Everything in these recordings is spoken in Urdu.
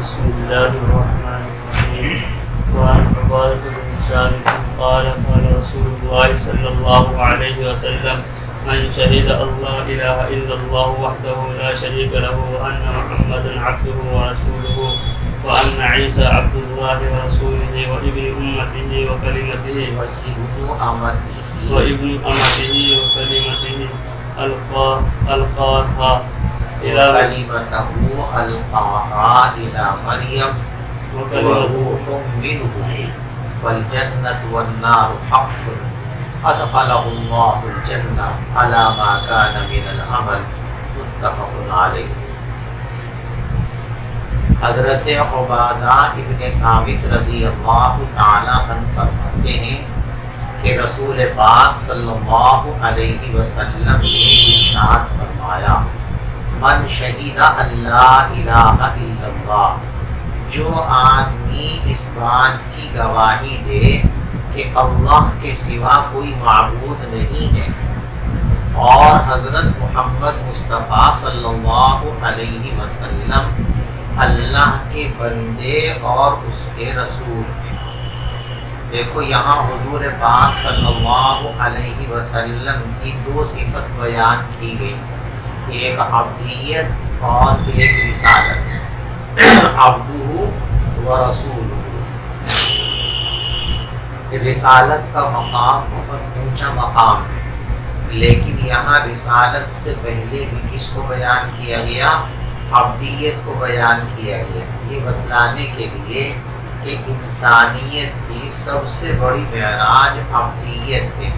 بسم الله الرحمن الرحيم. وعن عبادة بن ثابت قال قال رسول الله صلى الله عليه وسلم من شهد أن لا إله إلا الله وحده لا شريك له وأن محمدا عبده ورسوله وأن عيسى عبد الله ورسوله وابن أمته وكلمته ألقاها إلى مريم وروح منه والجنة والنار حق أدخله الله الجنة على ما كان من العمل متفق عليه. حضرت عبادہ ابن ثابت رضی اللہ تعالی عنہ فرماتے ہیں کہ رسول پاک صلی اللہ علیہ وسلم نے ارشاد فرمایا من شہید اللہ الہ الا اللہ، جو آدمی اس بات کی گواہی دے کہ اللہ کے سوا کوئی معبود نہیں ہے اور حضرت محمد مصطفیٰ صلی اللہ علیہ وسلم اللہ کے بندے اور اس کے رسول ہیں۔ دیکھو یہاں حضور پاک صلی اللہ علیہ وسلم کی دو صفت بیان کی گئی، ایک عبدیت اور ایک رسالت۔ عبدہ و رسولہ، رسالت کا مقام بہت اونچا مقام ہے، لیکن یہاں رسالت سے پہلے بھی کس کو بیان کیا گیا؟ عبدیت کو بیان کیا گیا، یہ بتلانے کے لیے کہ انسانیت کی سب سے بڑی معراج عبدیت ہے۔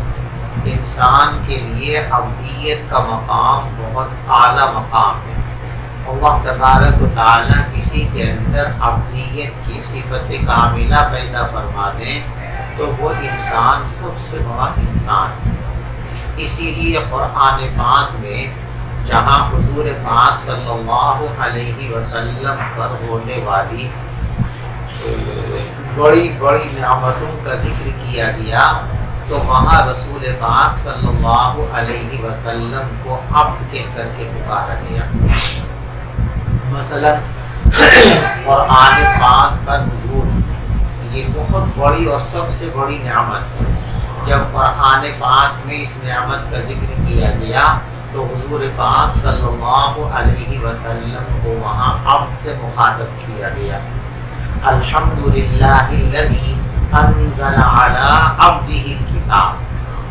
انسان کے لیے عبدیت کا مقام بہت اعلیٰ مقام ہے۔ اللہ تبارک و تعالیٰ کسی کے اندر عبدیت کی صفت کاملہ پیدا فرما دیں تو وہ انسان سب سے بڑا انسان ہے۔ اسی لیے قرآن پاک میں جہاں حضور پاک صلی اللہ علیہ وسلم پر ہونے والی بڑی بڑی نعمتوں کا ذکر کیا گیا تو وہاں رسول پاک صلی اللہ علیہ وسلم کو عبد کہہ کر کے پکارا گیا۔ مثلا قرآن پاک کا نزول یہ بہت بڑی اور سب سے بڑی نعمت ہے۔ جب قرآن پاک میں اس نعمت کا ذکر کیا گیا تو حضور پاک صلی اللہ علیہ وسلم کو وہاں عبد سے مخاطب کیا گیا۔ الحمدللہ الذی انزل علی عبدہ الکتاب،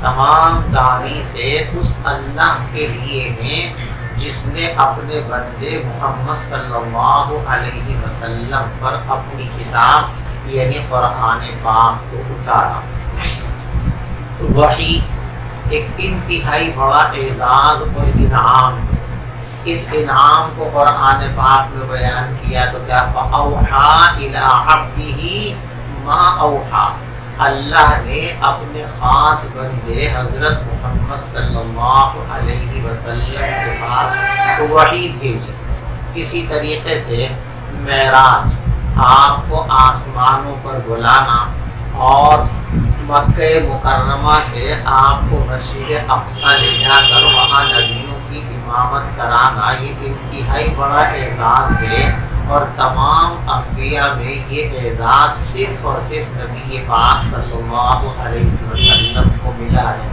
تمام تعریفیں اس اللہ کے لیے ہیں جس نے اپنے بندے محمد صلی اللہ علیہ وسلم پر اپنی کتاب یعنی قرآن پاک کو اتارا۔ وحی ایک انتہائی بڑا اعزاز اور انعام ہے۔ اس انعام کو قرآن پاک میں بیان کیا تو کیا فَأَوْحَى إِلَىٰ عَبْدِهِ مَا أَوْحَى، اللہ نے اپنے خاص بندے حضرت محمد صلی اللہ علیہ وسلم کے پاس وحی بھیجی۔ اسی طریقے سے معراج، آپ کو آسمانوں پر بلانا اور مکہ مکرمہ سے آپ کو مسجد اقصی لے جا کر وہاں نبیوں کی امامت کرانا، یہ انتہائی بڑا اعزاز ہے اور تمام انبیاء میں یہ اعزاز صرف اور صرف نبی پاک صلی اللہ علیہ وسلم کو ملا ہے۔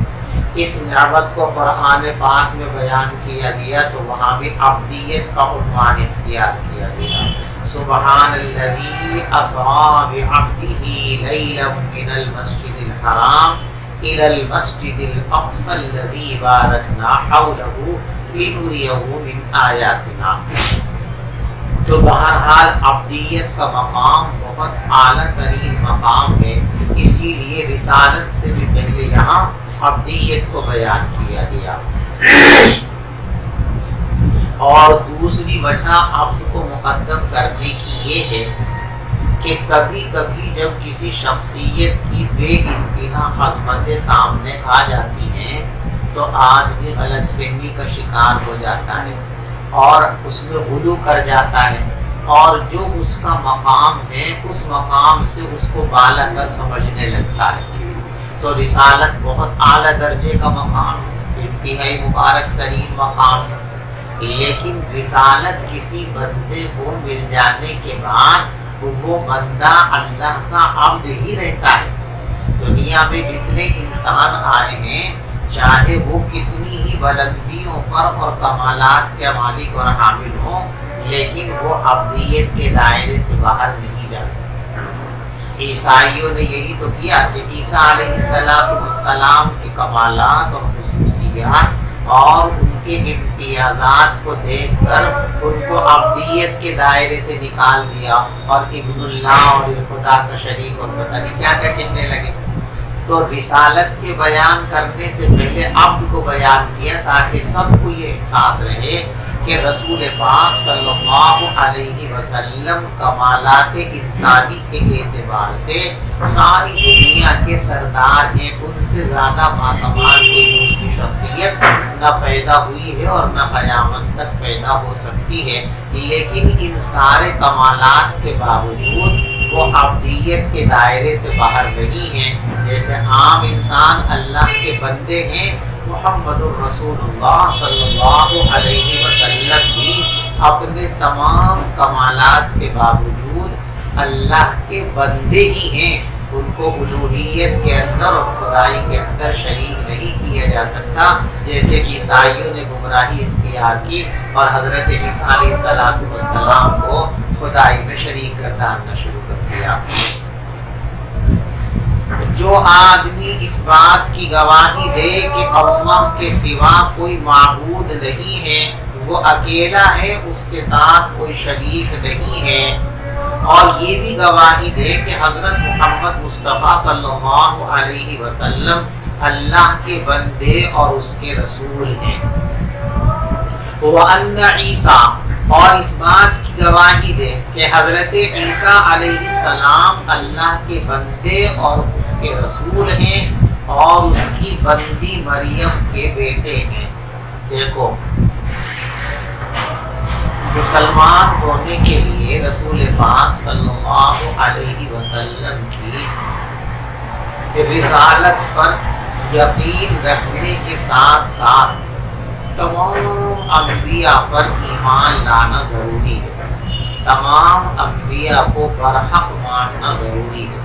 اس نعمت کو قرآن پاک میں بیان کیا گیا تو وہاں بھی عبدیت کا عنوان اختیار کیا گیا۔ سبحان الذی اسریٰ بعبدہ لیلا من المسجد الحرام الی المسجد الاقصی الذی بارکنا حولہ لنریہ من آیاتنا۔ تو بہرحال عبدیت کا مقام بہت اعلیٰ ترین مقام ہے، اسی لیے رسالت سے بھی پہلے یہاں عبدیت کو بیان کیا گیا۔ اور دوسری وجہ عبد کو مقدم کرنے کی یہ ہے کہ کبھی کبھی جب کسی شخصیت کی بے انتہا عظمتیں سامنے آ جاتی ہیں تو آدمی غلط فہمی کا شکار ہو جاتا ہے اور اس میں غلو کر جاتا ہے، اور جو اس کا مقام ہے اس مقام سے اس کو بالا تر سمجھنے لگتا ہے۔ تو رسالت بہت اعلیٰ درجے کا مقام ہے، انتہائی مبارک ترین مقام ہے۔ لیکن رسالت کسی بندے کو مل جانے کے بعد وہ بندہ اللہ کا عبد ہی رہتا ہے۔ دنیا میں جتنے انسان آئے ہیں، چاہے وہ کتنی ہی بلندیوں پر اور کمالات کے مالک اور حامل ہوں، لیکن وہ عبدیت کے دائرے سے باہر نہیں جا سکتے۔ عیسائیوں نے یہی تو کیا کہ عیسیٰ علیہ السلام کے کمالات اور خصوصیات اور ان کے امتیازات کو دیکھ کر ان کو عبدیت کے دائرے سے نکال دیا اور ابن اللہ اور خدا کا شریک اور پتہ نہیں کیا کیا کہنے لگے۔ تو رسالت کے بیان کرنے سے پہلے عبد کو بیان کیا تاکہ سب کو یہ احساس رہے کہ رسول پاک صلی اللہ علیہ وسلم کمالات انسانی کے اعتبار سے ساری دنیا کے سردار ہیں، ان سے زیادہ باکمال کوئی اس کی شخصیت نہ پیدا ہوئی ہے اور نہ قیامت تک پیدا ہو سکتی ہے۔ لیکن ان سارے کمالات کے باوجود وہ عبدیت کے دائرے سے باہر نہیں ہیں۔ جیسے عام انسان اللہ کے بندے ہیں، محمد الرسول اللہ صلی اللہ علیہ وسلم بھی اپنے تمام کمالات کے باوجود اللہ کے بندے ہی ہیں۔ ان کو الوہیت کے اندر اور خدائی کے اندر شریک نہیں کیا جا سکتا، جیسے عیسائیوں نے گمراہی اختیار کی اور حضرت عیسیٰ علیہ السلام کو خدائی میں شریک گرداننا شروع کر دیا۔ جو آدمی اس بات کی گواہی دے کہ اللہ کے سوا کوئی معبود نہیں ہے، وہ اکیلا ہے، اس کے ساتھ کوئی شریک نہیں ہے، اور یہ بھی گواہی دے کہ حضرت محمد مصطفیٰ صلی اللہ علیہ وسلم اللہ کے بندے اور اس کے رسول ہیں۔ وَأَنَّ عِيسَىٰ، اور اس بات کی گواہی دے کہ حضرت عیسیٰ علیہ السلام اللہ کے بندے اور اس کے رسول ہیں اور اس کی بندی مریم کے بیٹے ہیں۔ دیکھو، مسلمان ہونے کے لیے رسول پاک صلی اللہ علیہ وسلم کی رسالت پر یقین رکھنے کے ساتھ ساتھ تمام انبیاء پر ایمان لانا ضروری ہے، تمام انبیاء کو برحق ماننا ضروری ہے۔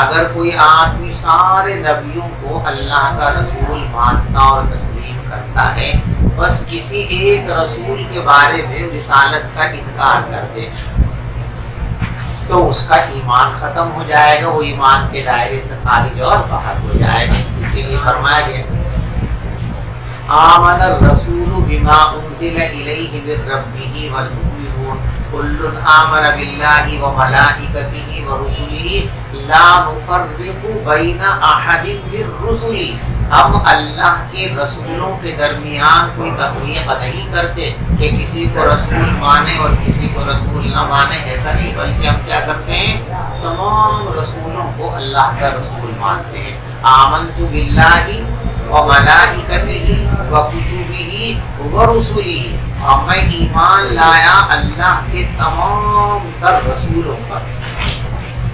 اگر کوئی آدمی سارے نبیوں کو اللہ کا رسول مانتا اور تسلیم کرتا ہے، بس کسی ایک رسول کے بارے میں رسالت کا انکار کر دے تو اس کا ایمان ختم ہو جائے گا، وہ ایمان کے دائرے سے خارج اور باہر ہو جائے گا۔ اسی لیے فرمایا گیا آمن الرسول بما انزل الیہ من ربہ والمؤمنون کل آمن باللہ وملائکتہ ورسلہ لا نفرق بین احد من رسلہ، ہم اللہ کے رسولوں کے درمیان کوئی تفریق نہیں کرتے کہ کسی کو رسول مانے اور کسی کو رسول نہ مانے، ایسا نہیں، بلکہ ہم کیا کرتے ہیں، تمام رسولوں کو اللہ کا رسول مانتے ہیں۔ آمنت باللہ وملائکتہ وکتبہ ورسلہ، اور میں ایمان لایا اللہ کے تمام تر رسولوں پر۔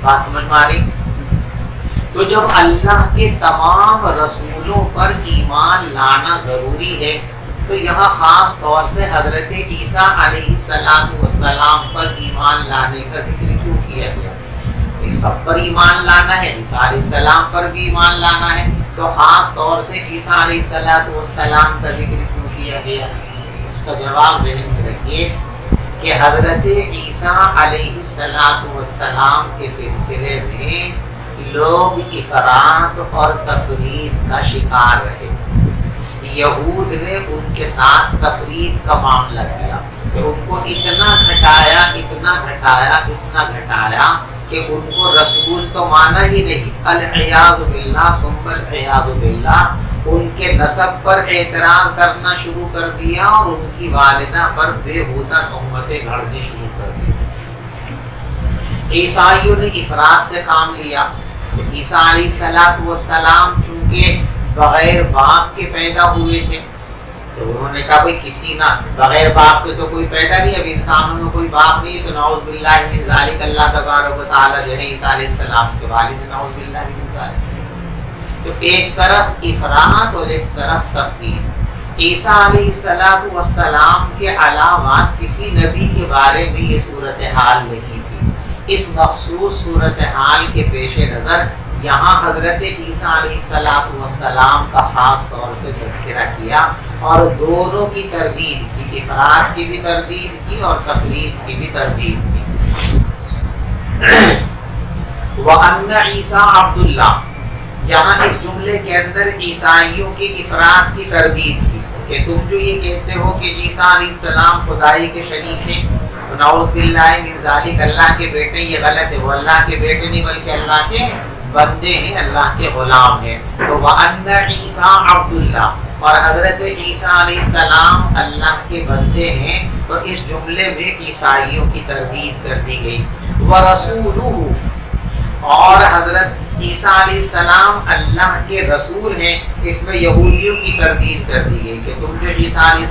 بات سمجھ میں آ رہی؟ تو جب اللہ کے تمام رسولوں پر ایمان لانا ضروری ہے تو یہاں خاص طور سے حضرت عیسیٰ علیہ السلام پر ایمان لانے کا ذکر کیوں کیا گیا؟ اس سب پر ایمان لانا ہے، عیسیٰ علیہ السلام پر بھی ایمان لانا ہے، تو خاص طور سے عیسیٰ علیہ السلام کا ذکر کیوں کیا گیا؟ اس کا جواب ذہن میں رکھیے کہ حضرت عیسیٰ علیہ السلام کے سلسلے میں لوگ افراط اور تفریط کا شکار رہے۔ یہود نے ان کے ساتھ تفریط کا معاملہ کیا کہ ان کو اتنا گھٹایا کہ ان کو رسول تو مانا ہی نہیں، العیاذ باللہ ثم العیاذ باللہ، ان کے نسب پر اعتراض کرنا شروع کر دیا اور ان کی والدہ پر بےہودہ تہمتیں گھڑنی شروع کر دی۔ عیسائیوں نے افراط سے کام لیا۔ عیسیٰ علیہ السلام چونکہ بغیر باپ کے پیدا ہوئے تھے تو انہوں نے کہا بھائی کسی نہ بغیر باپ کے تو کوئی پیدا نہیں، اب انسانوں میں کوئی باپ نہیں ہے، تو نعوذ باللہ من ذالک، اللہ تبارک و تعالیٰ جو ہے عیسیٰ علیہ السلام کے والد، نعوذ باللہ من ذالک۔ تو ایک طرف افراط اور ایک طرف تفریط۔ عیسیٰ علیہ السلام کے علاوہ کسی نبی کے بارے میں یہ صورتحال نہیں تھی۔ اس مخصوص صورتحال کے پیش نظر یہاں حضرت عیسیٰ علیہ السلام کا خاص طور سے تذکرہ کیا اور دونوں کی تردید کی، افراد کی بھی تردید کی اور تفرید کی بھی تردید کی۔ وَأَنَّ عِيسَىٰ عَبْدُ اللَّهِ، یہاں اس جملے کے اندر عیسائیوں کے افراد کی تردید کی کہ تم جو یہ کہتے ہو کہ عیسیٰ علیہ السلام خدائی کے شریک ہیں، تو نعوذ باللہ من ذالک، اللہ کے بیٹے، یہ غلط ہے۔ وہ اللہ کے بیٹے نہیں بلکہ اللہ کے بندے ہیں، اللہ کے غلام ہیں۔ تو وَأَنَّ عِيسَىٰ عَبْدُ اللَّهِ، اور حضرت عیسیٰ علیہ السلام اللہ کے بندے ہیں، تو اس جملے میں عیسائیوں کی تردید کر دی گئی۔ وَرَسُولُهُ، اور حضرت عیسیٰ علیہ السلام اللہ کے رسول ہیں، اس میں یہودیوں کی تردید کر دی گئی کہ تم جو عیسیٰ علیہ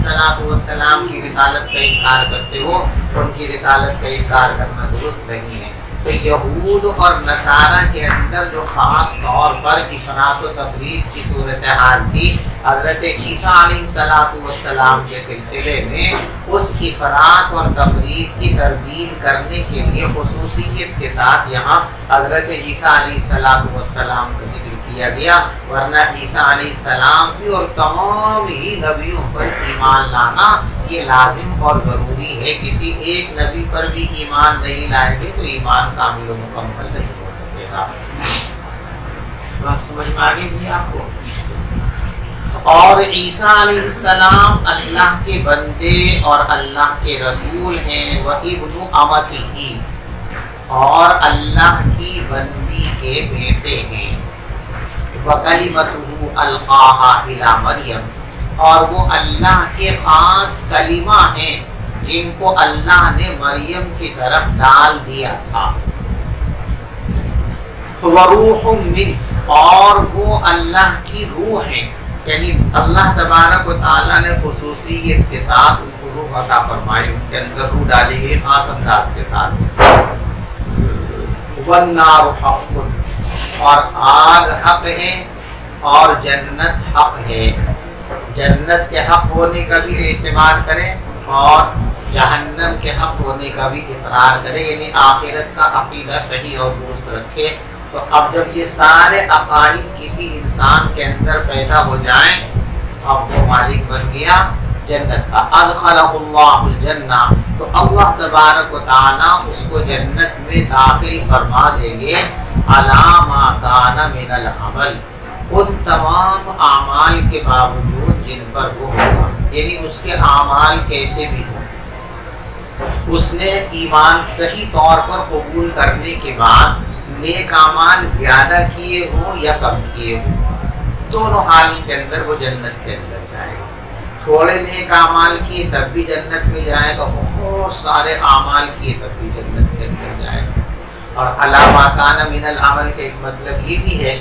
السلام کی رسالت کا انکار کرتے ہو، ان کی رسالت کا انکار کرنا درست نہیں ہے۔ تو یہود اور نصارہ کے اندر جو خاص طور پر افراط و تفرید کی صورتحال تھی، حضرت عیسیٰ علیہ السلام کے سلسلے میں اس افراط اور تفرید کی تردید کرنے کے لیے خصوصیت کے ساتھ یہاں حضرت عیسیٰ علیہ السلام کا ذکر کیا گیا، ورنہ عیسیٰ علیہ السلام کی اور تمام ہی نبیوں پر ایمان لانا یہ لازم اور ضروری ہے۔ کسی ایک نبی پر بھی ایمان نہیں لائیں گے تو ایمان کامل و مکمل نہیں ہو سکے گا۔ بات سمجھ میں آ گئی آپ کو؟ اور عیسیٰ علیہ السلام اللہ کے بندے اور اللہ کے رسول ہیں، وَإِبْنُ أَمَتِهِ، اور اللہ کی بندی کے بیٹے ہیں، وَكَلِمَتُهُ أَلْقَاهَا إِلَى مَرْيَمَ، اور وہ اللہ کے خاص کلمہ ہیں جن کو اللہ نے مریم کی طرف ڈال دیا تھا۔ وَرُوحٌ مِّنْهُ، اور وہ اللہ کی روح ہیں، یعنی اللہ تبارک و تعالیٰ نے خصوصیت کے ساتھ ان کو روح عطا فرمائی، ان کے اندر روح ڈالی گئی خاص انداز کے ساتھ۔ وَالنَّارُ حَقٌّ، اور آگ حق ہے اور جنت حق ہے۔ جنت کے حق ہونے کا بھی اعتماد کریں اور جہنم کے حق ہونے کا بھی اقرار کریں، یعنی آخرت کا عقیدہ صحیح اور درست رکھے۔ تو اب جب یہ سارے عقائد کسی انسان کے اندر پیدا ہو جائیں، اب وہ مالک بن گیا جنت کا۔ ادخلہ اللہ الجنہ، تو اللہ تبارک و تعالیٰ اس کو جنت میں داخل فرما دیں گے، علی ما کان من العمل، ان تمام اعمال کے باوجود جن پر وہ ہوگا، یعنی اس کے اعمال کیسے بھی ہوں، اس نے ایمان صحیح طور پر قبول کرنے کے بعد نیک اعمال زیادہ کیے ہوں یا کم کیے ہوں، دونوں حال کے اندر وہ جنت کے اندر جائے گا۔ تھوڑے نیک اعمال کیے تب بھی جنت میں جائے گا، بہت سارے اعمال کیے تب بھی جنت کے اندر جائے گا۔ اور علی ما کان من العمل کا ایک مطلب یہ بھی ہے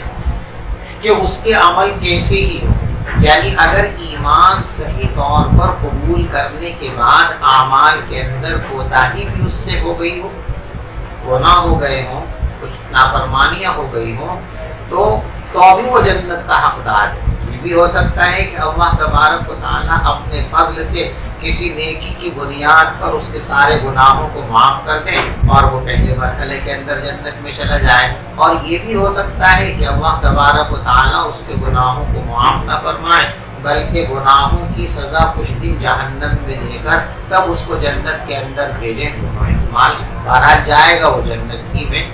کہ اس کے عمل کیسے ہی ہو، یعنی اگر ایمان صحیح طور پر قبول کرنے کے بعد اعمال کے اندر کوتاہی بھی اس سے ہو گئی ہو، گناہ ہو گئے ہوں، کچھ نافرمانیاں ہو گئی ہوں، تو بھی وہ جنت کا حقدار ہے۔ یہ بھی ہو سکتا ہے کہ اللہ تبارک و تعالیٰ اپنے فضل سے کسی نیکی کی بنیاد پر اس کے سارے گناہوں کو معاف کر دیں اور وہ پہلے مرحلے کے اندر جنت میں چلا جائے، اور یہ بھی ہو سکتا ہے کہ اللہ تبارک و تعالیٰ اس کے گناہوں کو معاف نہ فرمائے بلکہ گناہوں کی سزا کچھ دن جہنم میں دے کر تب اس کو جنت کے اندر بھیجیں۔ دونوں احتمال بہرحال جائے گا وہ جنت ہی میں۔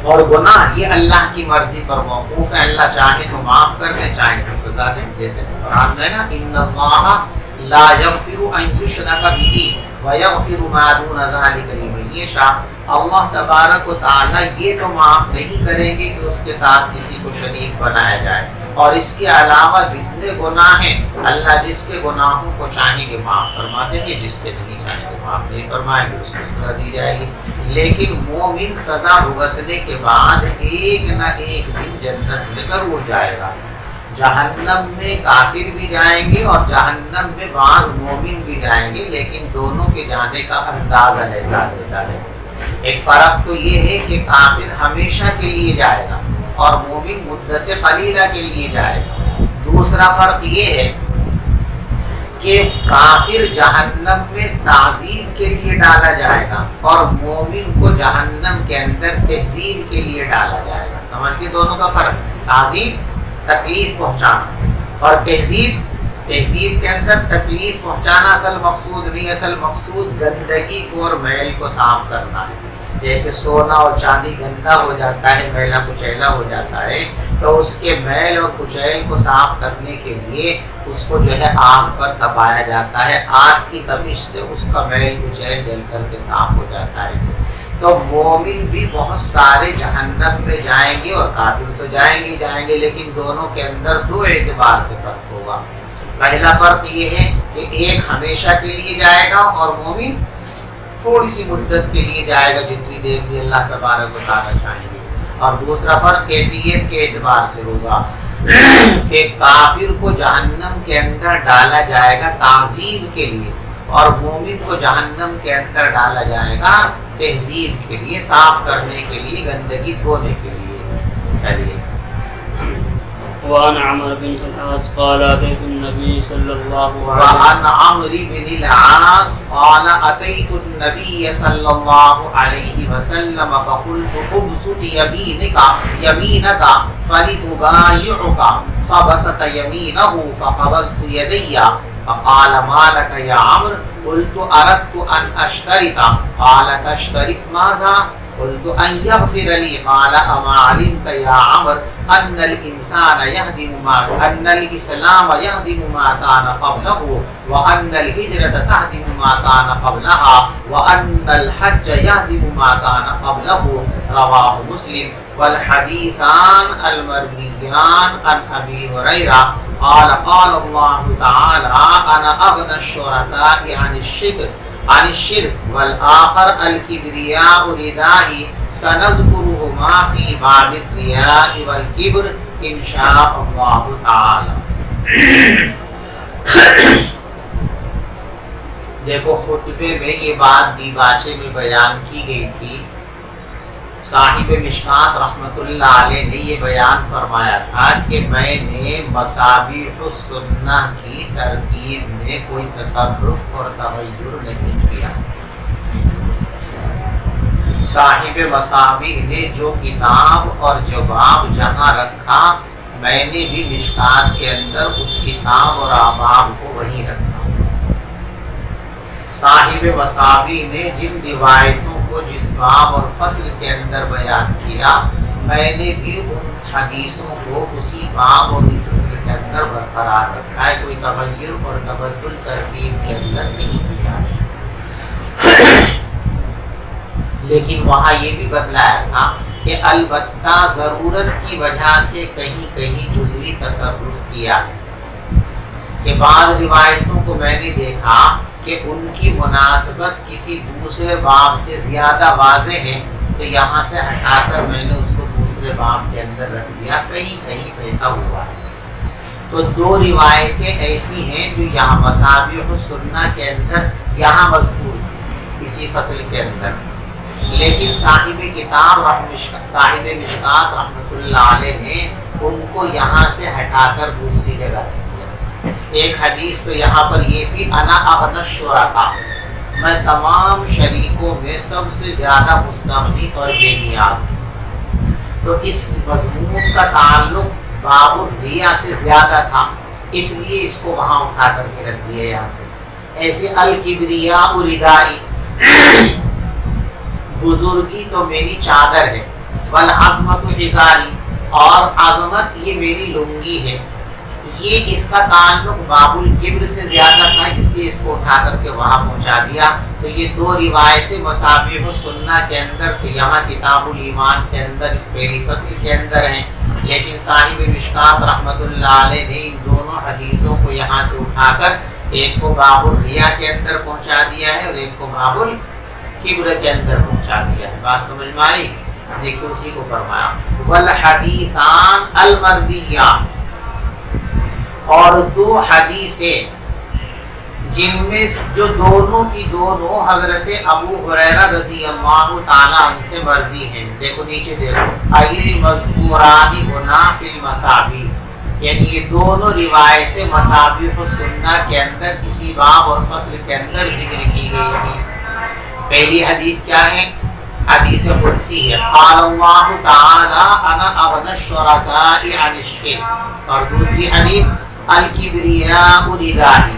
اور گناہ یہ اللہ کی مرضی پر موقوف ہے، اللہ چاہے تو معاف کر دے، چاہے تو سزا دے، جیسے قرآن میں نا ان اللہ لا یغفر ان یشرک بہ ویغفر ما دون ذلک لمن یشاء، اللہ تبارک و تعالیٰ یہ تو معاف نہیں کریں گے کہ اس کے ساتھ کسی کو شریک بنایا جائے، اور اس کے علاوہ جتنے گناہ ہیں اللہ جس کے گناہوں کو چاہیں گے معاف فرما دیں گے، جس کے نہیں چاہیں گے معاف نہیں فرمائیں گے، اس کو سزا دی جائے گی۔ لیکن مومن سزا بھگتنے کے بعد ایک نہ ایک دن جنت میں ضرور جائے گا۔ جہنم میں کافر بھی جائیں گے اور جہنم میں بعض مومن بھی جائیں گے، لیکن دونوں کے جانے کا اندازہ ہے۔ ایک فرق تو یہ ہے کہ کافر ہمیشہ کے لیے جائے گا اور مومن مدت قلیلہ کے لیے جائے گا۔ دوسرا فرق یہ ہے کہ کافر جہنم میں تعذیب کے لیے ڈالا جائے گا اور مومن کو جہنم کے اندر تہذیب کے لیے ڈالا جائے گا. سمجھتے دونوں کا فرق؟ تعذیب تکلیف پہنچانا اور تہذیب کے اندر تکلیف پہنچانا اصل مقصود نہیں. اصل مقصود گندگی کو اور میل کو صاف کرنا ہے. جیسے سونا اور چاندی گندا ہو جاتا ہے، میلا کچیلا ہو جاتا ہے، تو اس کے میل اور کچیل کو صاف کرنے کے لیے اس کو جو ہے آگ پر تپایا جاتا ہے. آگ کی تپش سے اس کا میل کچیل جل کر کے صاف ہو جاتا ہے. تو مومن بھی بہت سارے جہنم میں جائیں گے اور کافر تو جائیں گے لیکن دونوں کے اندر دو اعتبار سے فرق ہوگا. پہلا فرق یہ ہے کہ ایک ہمیشہ کے لیے جائے گا اور مومن تھوڑی سی مدت کے لیے جائے گا، جتنی دیر بھی اللہ تبارک و تعالیٰ چاہیں گے. اور دوسرا فرق کیفیت کے اعتبار سے ہوگا کہ کافر کو جہنم کے اندر ڈالا جائے گا تعذیب کے لیے اور مومن کو جہنم کے اندر ڈالا جائے گا تہذیب کے لیے، صاف کرنے کے لیے، گندگی دھونے کے لیے. وعن عمرو بن العاص قال أتيت النبي صلى الله عليه وعن عمرو بن العاص قال أتيت النبي صلى الله عليه وسلم فقلت ابسط يمينك فلأبايعك فبسط يمينه فقبضت يدي فقال ما لك يا عمرو قلت أردت أن أشترط قال تشترط ماذا قلت أن يغفر لي قال أما علمت يا عمرو أن الإنسان أن الإسلام يهدم ما كان قبله وأن الهجرة تهدم ما كان قبلها وأن الحج يهدم ما كان قبله رواه مسلم. والحديثان المرويان عن أبي هريرة قال قال الله تعالى أنا أغنى الشركاء عن الشرك والآخر الكبرياء ردائي سنذكرهما في باب الرياء والكبر إن شاء الله تعالى. دیکھو خطبے میں یہ بات دیباچے میں بیان کی گئی تھی. صاحب مشکات رحمت اللہ علیہ نے یہ بیان فرمایا تھا کہ میں نے مصابیح السنہ کی ترتیب میں کوئی تصرف اور تغیر نہیں کیا. صاحب مصابیح نے جو کتاب اور جواب جہاں رکھا میں نے بھی مشکات کے اندر اس کتاب اور آباب کو وہیں رکھا. صاحب مصابیح نے جن روایتوں کو جس باب اور فصل کے اندر بیان کیا میں نے بھی ان حدیثوں کو اسی باب اور فصل کے اندر برقرار رکھا ہے. کوئی تغیر اور تبدل ترتیب کے اندر نہیں کیا. لیکن وہاں یہ بھی بتلایا تھا کہ البتہ ضرورت کی وجہ سے کہیں کہیں جزوی تصرف کیا ہے کہ بعض روایتوں کو میں نے دیکھا کہ ان کی مناسبت کسی دوسرے باب سے زیادہ واضح ہے تو یہاں سے ہٹا کر میں نے اس کو دوسرے باب کے اندر رکھ دیا. کہیں کہیں ایسا ہوا ہے. تو دو روایتیں ایسی ہیں جو یہاں مصابیح السنہ کے اندر یہاں مذکور تھی اسی فصل کے اندر، لیکن صاحب کتاب صاحب مشکات رحمت اللہ علیہ نے ان کو یہاں سے ہٹا کر دوسری جگہ رکھ دیا. ایک حدیث تو یہاں پر یہ تھی انا اغنى الشرکاء، میں تمام شریکوں میں سب سے زیادہ مستغنی اور بے نیاز ہوں. تو اس مضمون کا تعلق باب الریا سے زیادہ تھا، اس لیے اس کو وہاں اٹھا کر کے رکھ دیا یہاں سے. ایسے الکبریاء ردائی، بزرگی تو میری چادر ہے، والعظمت ازاری، اور عظمت یہ میری لنگی ہے. یہ اس کا تعلق باب الکبر سے زیادہ تھا اس لیے اس کو اٹھا کر کے وہاں پہنچا دیا. تو یہ دو روایتیں مصابیح السنہ کے اندر تو یہاں کتاب الایمان کے اندر اس پہلی فصل کے اندر ہیں، لیکن صاحب مشکات رحمت اللہ علیہ نے ان دونوں حدیثوں کو یہاں سے اٹھا کر ایک کو باب الریا کے اندر پہنچا دیا ہے اور ایک کو باب الکبر کے اندر پہنچا دیا ہے. بات سمجھ میں آئی؟ دیکھو اسی کو فرمایا والحدیثان المرویان، اور دو حدیثیں جن میں جو دونوں کی دونوں حضرت ابو ہریرہ رضی اللہ تعالیٰ عنہ سے مروی ہیں. دیکھو نیچے دیکھو المذکوران ہنا فی المصابیح، یعنی یہ دونوں روایتیں مصابیح السنہ کے اندر کسی باب اور فصل کے اندر ذکر کی گئی تھی۔ پہلی حدیث کیا ہے؟ حدیث قدسی ہے، قال اللہ تعالی انا اغنی الشرکاء عن الشرک، اور دوسری حدیث الکبریاء ردائی۔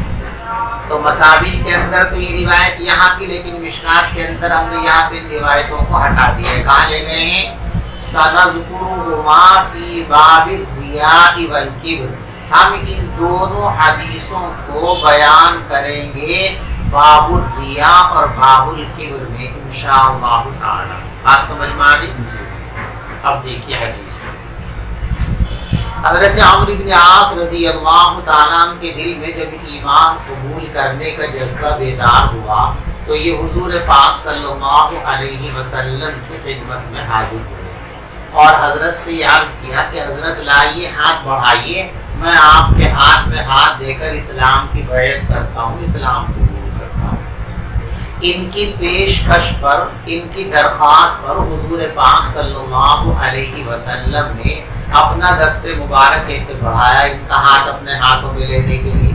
تو مصابیح کے اندر تو یہ روایت یہاں کی، لیکن مشکات کے اندر ہم نے یہاں سے ان روایتوں کو ہٹا دیا ہے۔ کہاں لے گئے ہیں؟ سنذکرہما فی باب الریاء والکبر، ہم ان دونوں حدیثوں کو بیان کریں گے باب الریاء اور باب الکبر میں انشاءاللہ تعالی۔ بات سمجھ میں آ گئی؟ اب دیکھیے حدیث۔ حضرت عمرو بن عاص رضی اللہ تعالیٰ عنہ کے دل میں جب ایمان قبول کرنے کا جذبہ بیدار ہوا تو یہ حضور پاک صلی اللہ علیہ وسلم کی خدمت میں حاضر ہوئے اور حضرت سے یہ عرض کیا کہ حضرت لائیے، ہاتھ بڑھائیے، میں آپ کے ہاتھ میں ہاتھ دے کر اسلام کی بیعت کرتا ہوں، اسلام قبول کرتا ہوں۔ ان کی پیشکش پر، ان کی درخواست پر حضور پاک صلی اللہ علیہ وسلم نے اپنا دست مبارک کیسے بڑھایا، ان کا ہاتھ اپنے ہاتھوں میں لینے کے لیے؟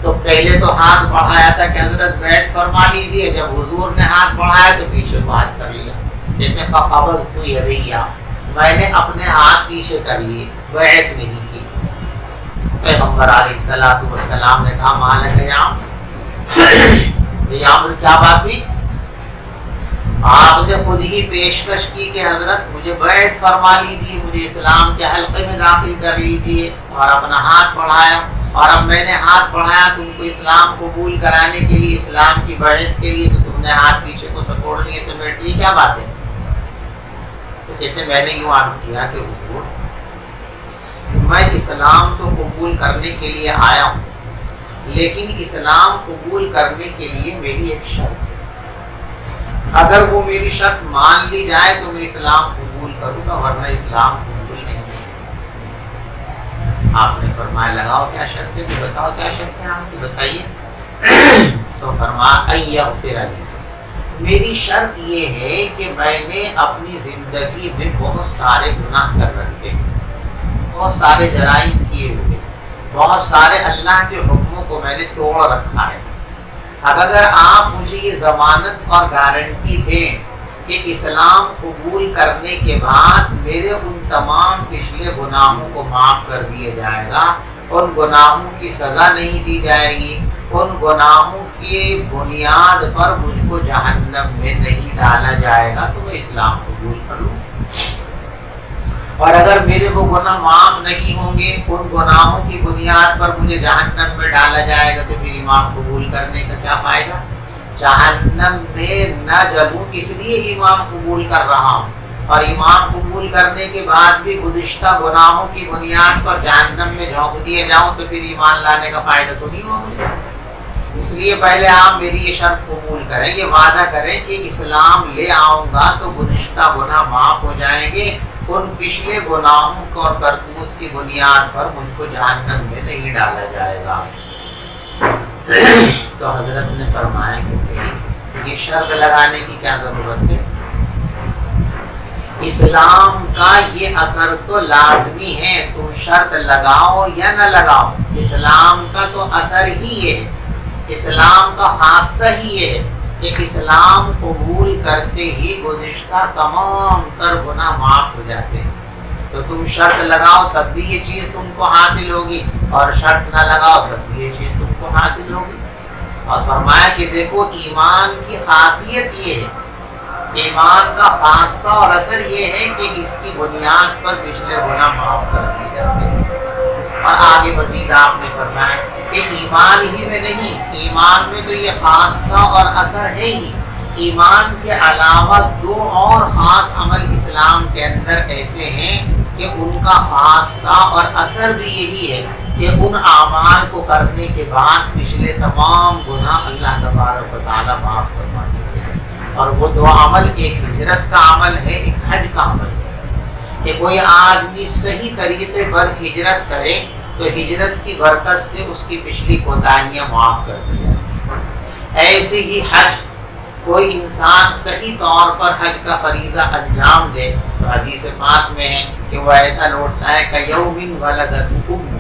تو پہلے تو ہاتھ بڑھایا تھا کہ حضرت بیعت فرما لیجیے، جب حضور نے ہاتھ بڑھایا تو پیچھے بات کر لیا، کہتے فقبضت یدیہ، میں نے اپنے ہاتھ پیچھے کر لیے، بیعت نہیں کی۔ پیغمبر علیہ الصلوۃ والسلام نے کہا مالک یا عمرو، کیا بات ہوئی؟ آپ نے خود ہی پیشکش کی کہ حضرت مجھے بیعت فرما لیجیے، مجھے اسلام کے حلقے میں داخل کر لیجیے، اور اپنا ہاتھ بڑھایا، اور اب میں نے ہاتھ بڑھایا تم کو اسلام قبول کرانے کے لیے، اسلام کی بیعت کے لیے، تو تم نے ہاتھ پیچھے کو سپورٹ لیے، سمیٹ لیے، کیا بات ہے؟ تو کہتے میں نے یوں عرض کیا کہ حضور میں اسلام تو قبول کرنے کے لیے آیا ہوں، لیکن اسلام قبول کرنے کے لیے میری ایک شرط ہے، اگر وہ میری شرط مان لی جائے تو میں اسلام قبول کروں گا، ورنہ اسلام قبول نہیں۔ آپ نے فرمایا لگاؤ کیا شرط ہے، تو بتاؤ کیا شرط ہے آپ کی، بتائیے۔ تو فرمایا ان یغفر لی، میری شرط یہ ہے کہ میں نے اپنی زندگی میں بہت سارے گناہ کر رکھے، بہت سارے جرائم کیے ہوئے، بہت سارے اللہ کے حکموں کو میں نے توڑ رکھا ہے۔ اب اگر آپ مجھے یہ ضمانت اور گارنٹی دیں کہ اسلام قبول کرنے کے بعد میرے ان تمام پچھلے گناہوں کو معاف کر دیا جائے گا، ان گناہوں کی سزا نہیں دی جائے گی، ان گناہوں کی بنیاد پر مجھ کو جہنم میں نہیں ڈالا جائے گا، تو میں اسلام قبول کر لوں۔ اور اگر میرے وہ گناہ معاف نہیں ہوں گے، ان گناہوں کی بنیاد پر مجھے جہنم میں ڈالا جائے گا، تو پھر ایمان قبول کرنے کا کیا فائدہ؟ جہنم میں نہ جلوں اس لیے ایمان قبول کر رہا ہوں، اور ایمان قبول کرنے کے بعد بھی گزشتہ گناہوں کی بنیاد پر جہنم میں جھونک دیے جاؤں، تو پھر ایمان لانے کا فائدہ تو نہیں ہوگا۔ اس لیے پہلے آپ میری یہ شرط قبول کریں، یہ وعدہ کریں کہ اسلام لے آؤں گا تو گزشتہ گناہ معاف ہو جائیں گے، ان پچھلے گناہوں کو اور کرتوت کی بنیاد پر مجھ کو جہنم میں نہیں ڈالا جائے گا۔ تو حضرت نے فرمایا کہ یہ شرط لگانے کی کیا ضرورت ہے؟ اسلام کا یہ اثر تو لازمی ہے، تم شرط لگاؤ یا نہ لگاؤ، اسلام کا تو اثر ہی یہ ہے، اسلام کا خاصہ ہی یہ ہے کہ اسلام قبول کرتے ہی گزشتہ تمام تر گناہ معاف ہو جاتے ہیں۔ تو تم شرط لگاؤ تب بھی یہ چیز تم کو حاصل ہوگی، اور شرط نہ لگاؤ تب بھی یہ چیز تم کو حاصل ہوگی۔ اور فرمایا کہ دیکھو ایمان کی خاصیت یہ ہے، ایمان کا خاصہ اور اثر یہ ہے کہ اس کی بنیاد پر پچھلے گناہ معاف کر دیے جاتے ہیں۔ اور آگے مزید آپ نے فرمایا کہ ایمان ہی میں نہیں، ایمان میں تو یہ خاصہ اور اثر ہے ہی، ایمان کے علاوہ دو اور خاص عمل اسلام کے اندر ایسے ہیں کہ ان کا خاصہ اور اثر بھی یہی ہے کہ ان اعمال کو کرنے کے بعد پچھلے تمام گناہ اللہ تبارک و تعالیٰ معاف فرما دیتے ہیں۔ اور وہ دو عمل، ایک ہجرت کا عمل ہے، ایک حج کا عمل ہے، کہ کوئی آدمی صحیح طریقے پر ہجرت کرے تو ہجرت کی برکت سے اس کی پچھلی کوتاہیاں معاف کر دی جائیں۔ ایسے ہی حج، کوئی انسان صحیح طور پر حج کا فریضہ انجام دے تو حدیث پاک میں ہے کہ وہ ایسا لوٹتا ہے کہ یوم ولدت ام،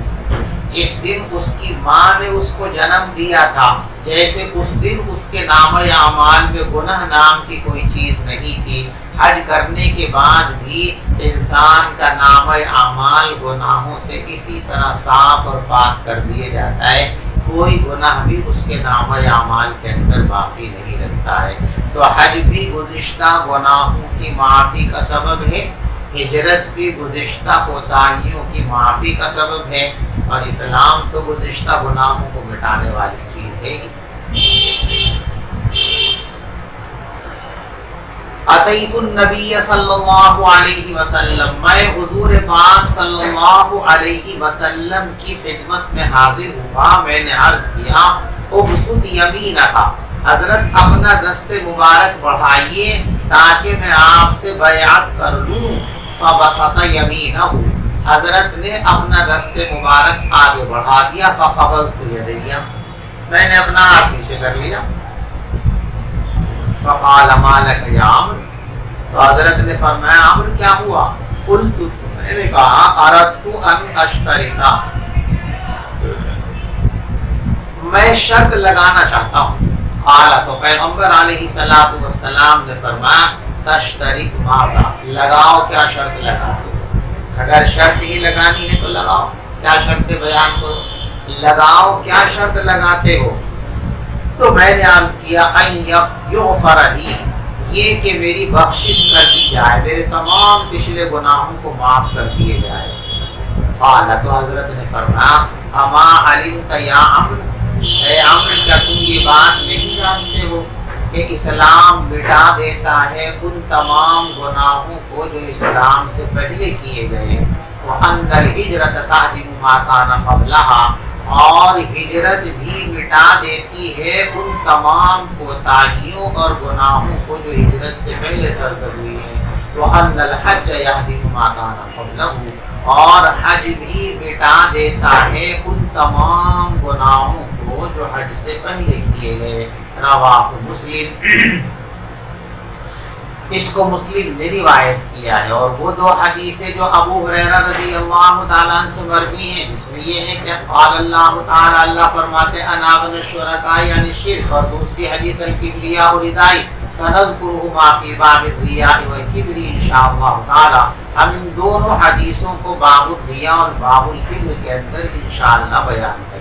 جس دن اس کی ماں نے اس کو جنم دیا تھا، جیسے اس دن اس کے نامہ اعمال میں گناہ نام کی کوئی چیز نہیں تھی۔ حج کرنے کے بعد بھی انسان کا نامہ اعمال گناہوں سے اسی طرح صاف اور پاک کر دیا جاتا ہے، کوئی گناہ بھی اس کے نامہ اعمال کے اندر باقی نہیں رہتا ہے۔ تو حج بھی گزشتہ گناہوں کی معافی کا سبب ہے، ہجرت بھی گزشتہ کوتاہیوں کی معافی کا سبب ہے، اور اسلام تو گزشتہ گناہوں کو مٹانے والی چیز ہے ہی۔ اتیت النبی صلی اللہ علیہ وسلم، میں حضور پاک صلی اللہ علیہ وسلم کی خدمت میں حاضر ہوا، میں نے عرض کیا ابسط یمینک، حضرت اپنا دست مبارک بڑھائیے تاکہ میں آپ سے بیعت کر لوں۔ فبسط یمینہ، حضرت نے اپنا دست مبارک آگے بڑھا دیا۔ فقبضت یدی، میں نے اپنا ہاتھ پیچھے کر لیا۔ فقال ما لک یا عمرو، تو حضرت نے فرمایا عمرو کیا ہوا؟ قلت، میں نے کہا اردت ان اشترطا، میں شرط لگانا چاہتا ہوں۔ قال، تو پیغمبر علیہ الصلوۃ والسلام نے فرمایا تشترط ماذا، لگاؤ کیا شرط لگاتے ہو؟ اگر شرط ہی لگانی ہے تو لگاؤ، کیا شرط بیان کرو، لگاؤ کیا شرط لگاتے ہو؟ تو میں نے عرض کیا ان یغفر لی، یہ کہ میری بخشش کر دی جائے، میرے تمام پچھلے گناہوں کو معاف کر دیے جائے۔ قال، تو حضرت نے فرمایا اما علمت یا عمرو، اے عمرو کیا تم یہ بات نہیں جانتے ہو کہ اسلام مٹا دیتا ہے ان تمام گناہوں کو جو اسلام سے پہلے کیے گئے، وَأَنَّ الْهِجْرَةَ تَعْدِلُ مَا كَانَ قَبْلَهَا، اور ہجرت بھی مٹا دیتی ہے ان تمام کوتاہیوں اور گناہوں کو جو ہجرت سے پہلے سرزد ہوئی ہیں۔ وَأَنَّ الْحَجَّ يَهْدِمُ مَا كَانَ قَبْلَهُ، اور حج بھی مٹا دیتا ہے ان تمام گناہوں کو جو حج سے پہلے کیے گئے۔ رواہ مسلم، اس کو مسلم نے روایت کیا ہے، اور وہ دو حدیثیں جو ابو ہریرہ رضی اللہ تعالیٰ عنہ سے مروی ہیں، جس میں یہ ہے کہ قال اللہ تعالیٰ، اللہ فرماتے انا اغنی الشرکاء یعنی شرک، اور دوسری حدیث الکبریاء ردائی سنذکرہما فی باب الریاء والکبر انشاءاللہ تعالیٰ، ہم ان دونوں حدیثوں کو باب الریاء اور باب الکبر کے اندر انشاءاللہ بیان کریں۔